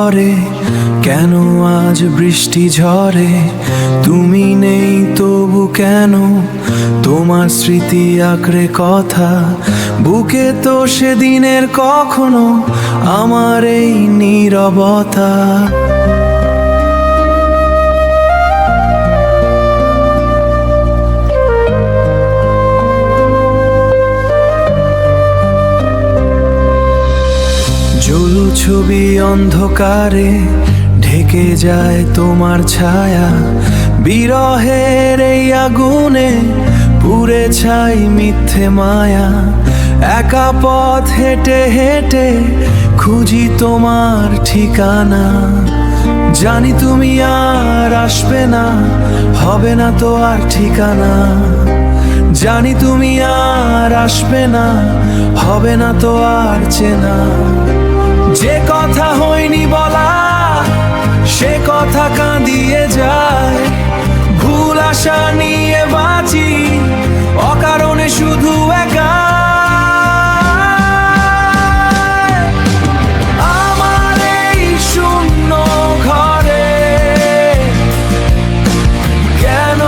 ঘরে কেন আজ বৃষ্টি ঝরে? তুমি নেই তবু কেন? তোমার স্মৃতি আঁকড়ে কথা বুকে, তো সেদিনের কখনো আমার এই নীরবতা। জলু ছবি অন্ধকারে ঢেকে যায় তোমার ছায়া, বিরহের এই আগুনে পুড়ে ছাই মিথ্যে মায়া। একা পথ হেঁটে হেঁটে খুঁজি তোমার ঠিকানা, জানি তুমি আর আসবে না, হবে না তো আর ঠিকানা। জানি তুমি আর আসবে না, হবে না তো আর চেনা। যে কথা হয়নি বলা সে কথা কাঁদিয়ে যায়, ভুল আশা নিয়ে বাঁচি অকারণে শুধু একা। আমার এই শূন্য ঘরে কেন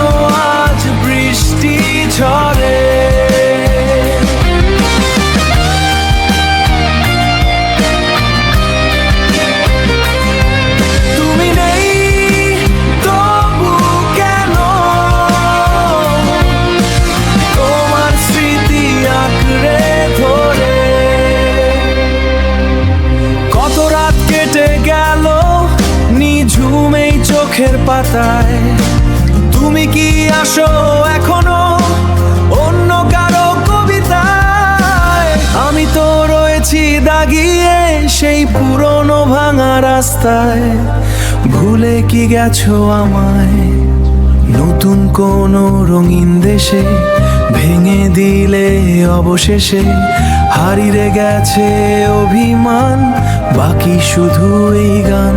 আজ বৃষ্টি ঝরে? চোখের পাতায় তুমি কি আসো এখনো অন্য কারো কবিতায়? আমি তো রয়েছি দাগিয়ে সেই পুরনো ভাঙা রাস্তায়, ভুলে কি গেছো আমায় নতুন কোনো রঙিন দেশে? ভেঙে দিলে অবশেষে হারিয়ে গেছে অভিমান, বাকি শুধু এই গান।